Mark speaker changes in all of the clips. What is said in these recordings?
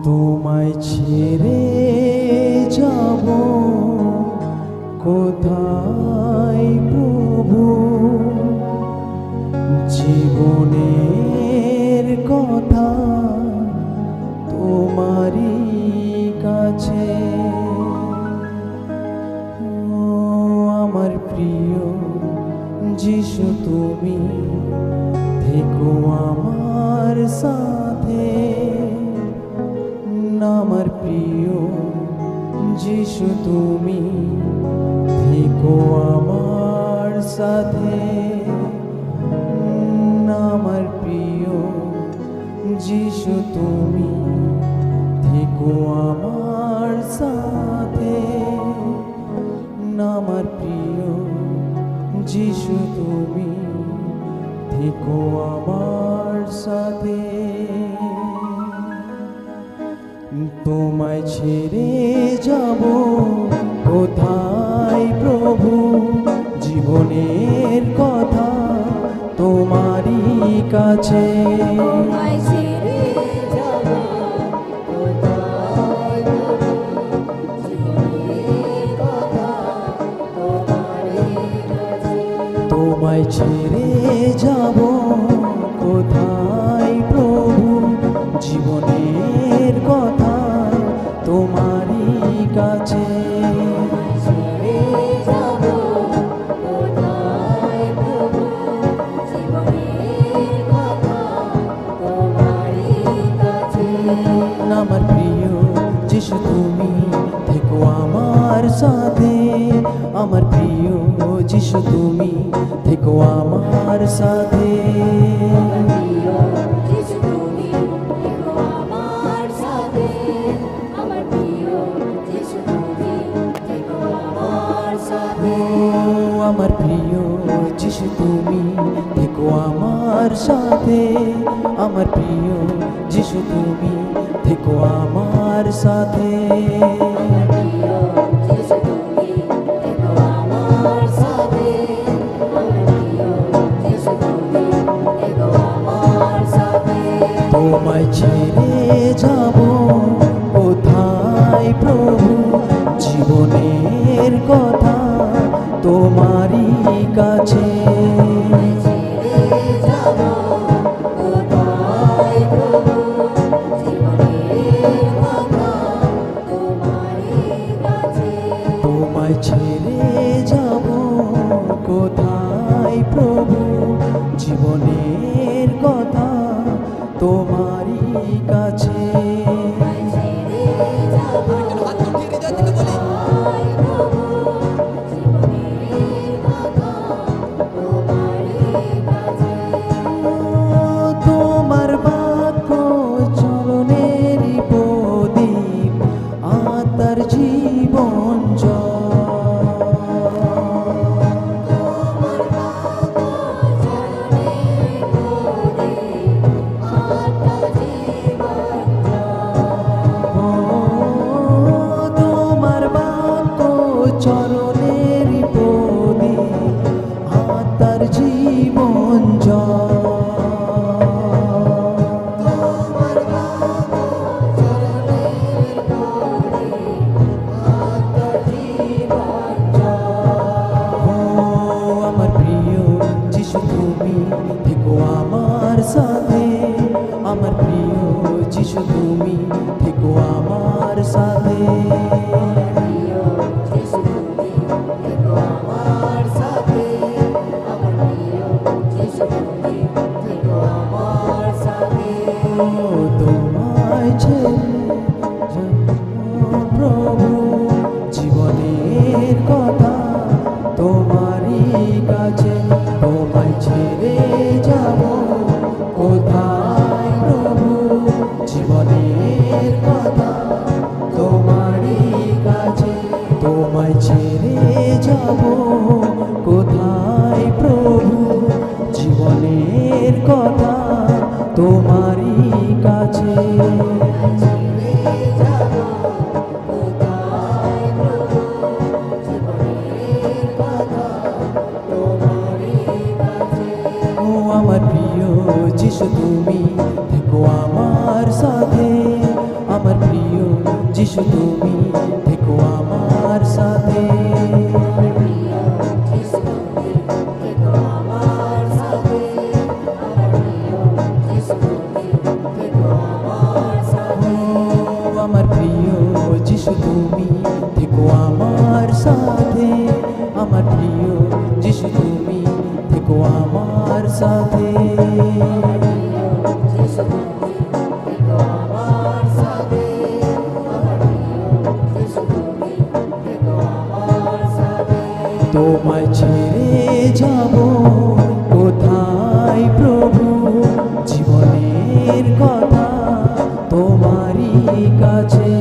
Speaker 1: তোমায় ছেড়ে যাব কোথায় প্রভু, জীবনের কথা তোমারই কাছে। ও আমার প্রিয় যিশু, তুমি থেকো আমার সাথে। আমার প্রিয় যিশু, তুমি থেকো আমার সাথে। আমার প্রিয় যিশু, তুমি থেকো আমার সাথে। আমার প্রিয় যিশু, তুমি থেকো আমার সাথে। তোমায় ছেড়ে যাব কোথায় প্রভু, জীবনের কথা তোমারই কাছে। তোমায় ছেড়ে যাব কোথায় প্রভু, জীবনের কথা তোমারই কাছে। আমার প্রিয় যিশু, তুমি থেকো আমার সাথে। আমার প্রিয় যিশু, তুমি থেকো আমার সাথে। আমার প্রিয় যিশু, তুমি থেকো আমার সাথে। আমার প্রিয় যিশু, তুমি থেকো আমার সাথে। তোমায় ছেড়ে যাব কোথায় প্রভু, জীবনের কথা তোমারই কাছে। তোমায় ছেড়ে যাব কোথায় প্রভু, জীবনের কথা তোমারই কাছে। তোমার বাক্য চরণের প্রদীপ, আত্মার জীবন জল। তোমার বাক্য চরণের প্রদীপ, আত্মার জীবন জল। আমার প্রিয় যিশু, তুমি থেকো আমার সাথে। আমার প্রিয় যিশু, তুমি থেকো আমার সাথে। তোমায় ছেড়ে প্রভু, জীবনের কথা তোমারই কাছে। তোমায় ছেড়ে যাব কোথায় প্রভু, জীবনের কথা তোমারই কাছে। তোমায় ছেড়ে যাব কোথায় প্রভু, জীবনের কথা তোমারই কাছে। আমার প্রিয় যিশু, তুমি থেকো আমার সাথে। আমার যিশু তুমি থেকো আমার সাথে। আমার প্রিয় যিশু তুমি থেকো আমার সাথে, আমার প্রিয় যিশু তুমি থেকো আমার সাথে। তোমায় ছেড়ে যাব কোথায় প্রভু, জীবনের কথা তোমারই কাছে।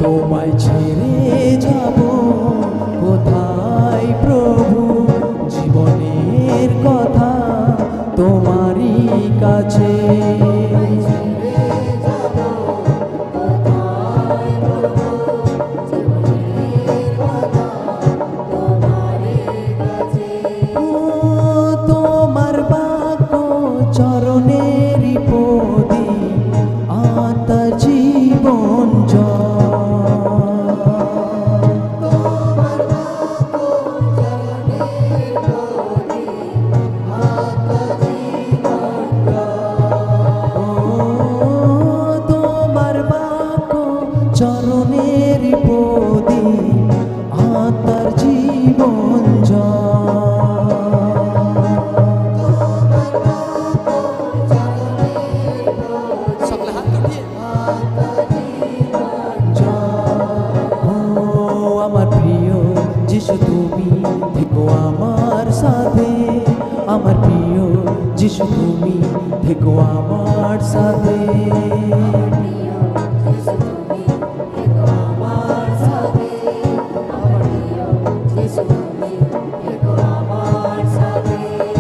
Speaker 1: তোমায় ছেড়ে যাব কোথায় প্রভু, জীবনের কথা তোমারই কাছে। তোমার বাক্য চরণেরই প্রদীপ, আত্মা জীবন জল। চরণের প্রদীপ, আত্মার জীবন সকলে হাত উঠিয়ে। আমার প্রিয় যিশু তুমি থেকো আমার সাথে, আমার প্রিয় যিশু তুমি থেকো আমার সাথে।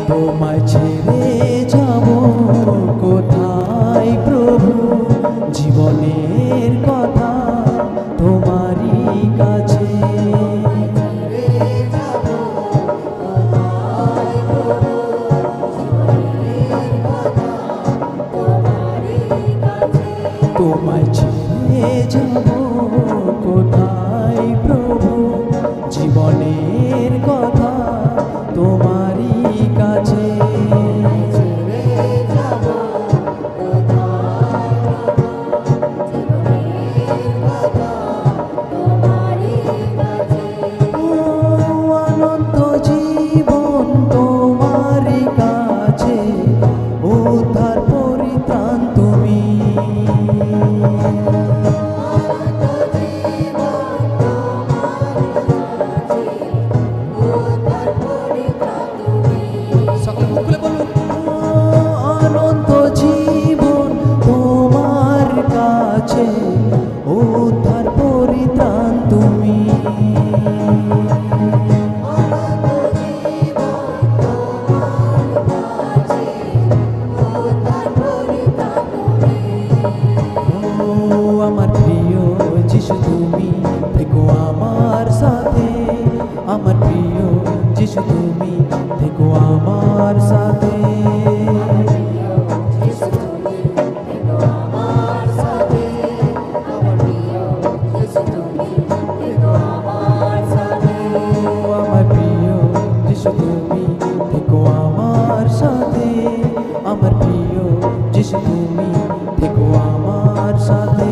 Speaker 1: তোমায় ছেড়ে যাব কোথায় প্রভু, জীবনের কথা তোমারই কাছে। তোমায় ছেড়ে যাব কোথায় প্রভু, জীবনের কথা তোমারই কাছে। অনন্ত জীবন তোমারই কাছে, উদ্ধার পরিত্রাণ তুমি। অনন্ত জীবন তোমার কাছে, উদ্ধার পরিত্রাণ তুমি। আমার প্রিয় যিশু তুমি থেকো আমার সাথে, আমার প্রিয় যিশু তুমি থেকো আমার সাথে। আমার প্রিয় যিশু তুমি থেকো আমার সাথে, আমার প্রিয় যিশু তুমি থেকো আমার সাথে।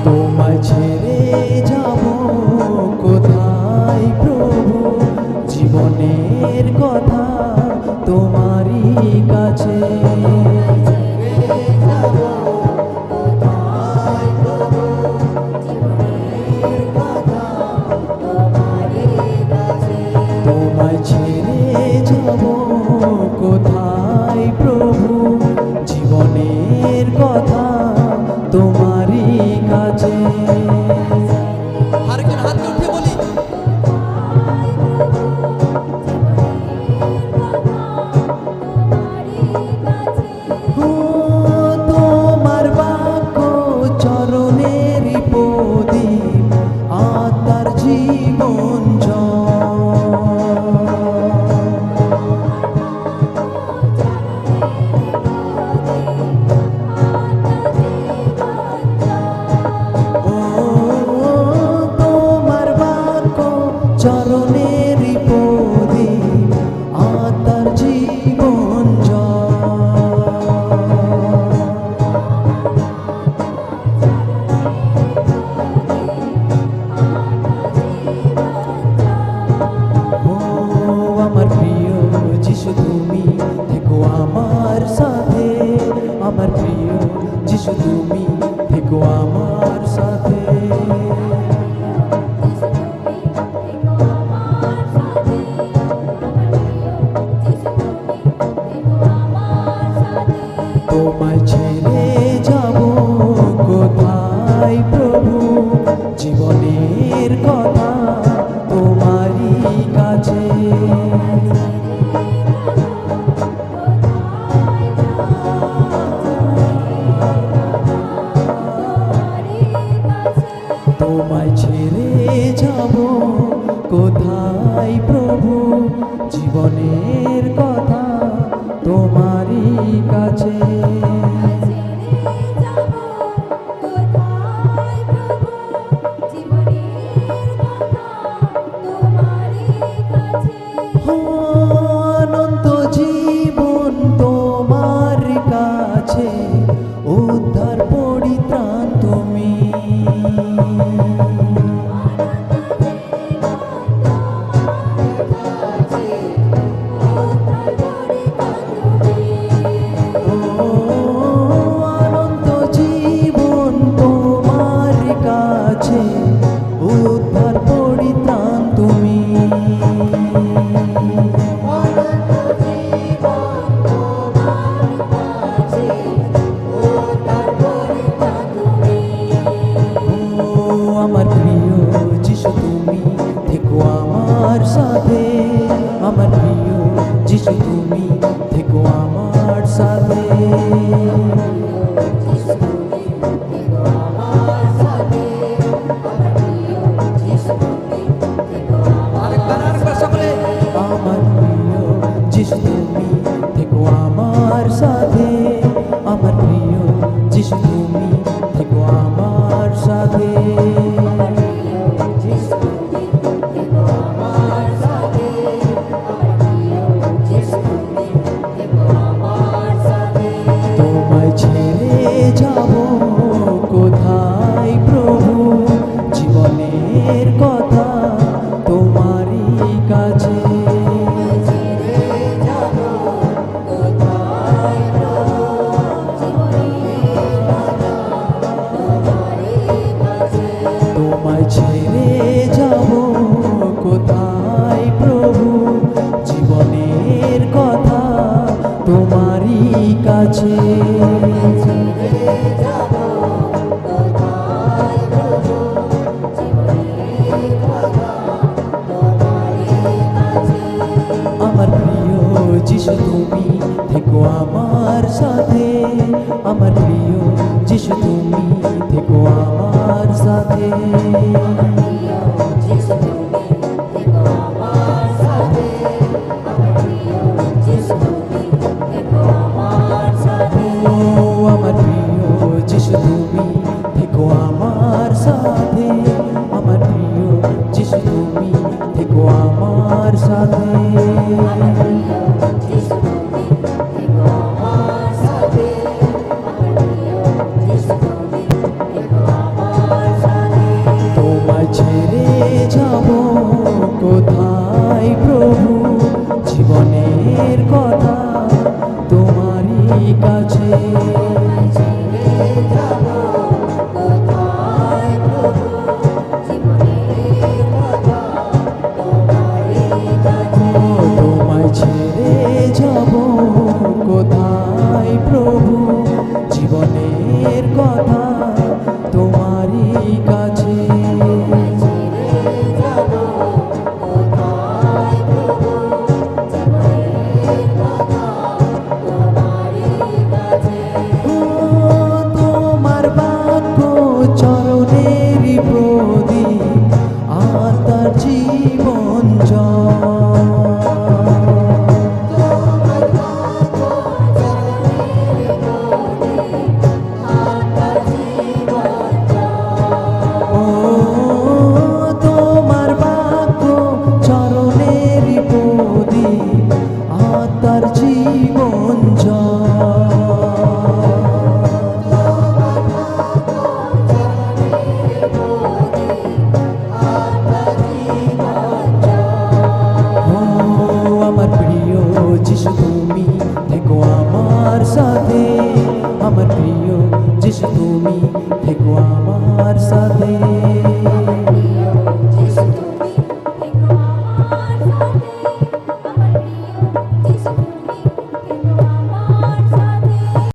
Speaker 1: তোমায় ছেড়ে যাব কোথায় প্রভু, জীবনের কথা তোমারই কাছে। তোমায় ছেড়ে যাব কোথায় প্রভু, জীবনের কথা তোমারই কাছে। আরেকজন হাত উঠে বলি। ও তোমায় ছেড়ে যাব কোথায় প্রভু, জীবনের কথা তোমারই কাছে। তোমায় ছেড়ে যাব কোথায় প্রভু, জীবনের কথা তোমারই কাছে। অনন্ত জীবন তোমার কাছে, উদ্ধার পরিত্রাণ তুমি। অনন্ত জীবন তোমার কাছে, উদ্ধার পরিত্রাণ তুমি। আমার প্রিয় যিশু তুমি থেকো আমার সাথে, আমার প্রিয় যিশু তুমি থেকো আমার সাথে। আমার প্রিয় যিশু তুমি থেকো আমার সাথে, আমার প্রিয় যিশু তুমি থেকো আমার সাথে। তোমায় ছেড়ে যাব কোথায় প্রভু, জীবনের কথা তোমারই কাছে। তোমায় ছেড়ে যাব কোথায় প্রভু, জীবনের কথা তোমারই কাছে। আমার প্রিয় যিশু তুমি থেকো আমার সাথে, আমার প্রিয় যিশু তুমি থেকো আমার সাথে। আমার প্রিয় যিশু তুমি থেকো আমার সাথে, আমার প্রিয় যিশু তুমি থেকো আমার সাথে। তোমায় ছেড়ে যাব কোথায় প্রভু, জীবনের কথা তোমারই কাছে। তোমায় ছেড়ে যাব কোথায় প্রভু, জীবনের কথা তোমারই কাছে। তোমার বাক্য চরণের প্রদীপ, আত্মার জীবন জল। তোমার বাক্য চরণের প্রদীপ, আত্মার জীবন জল। আমার প্রিয় যিশু তুমি থেকো আমার সাথে, আমার প্রিয় যিশু তুমি থেকো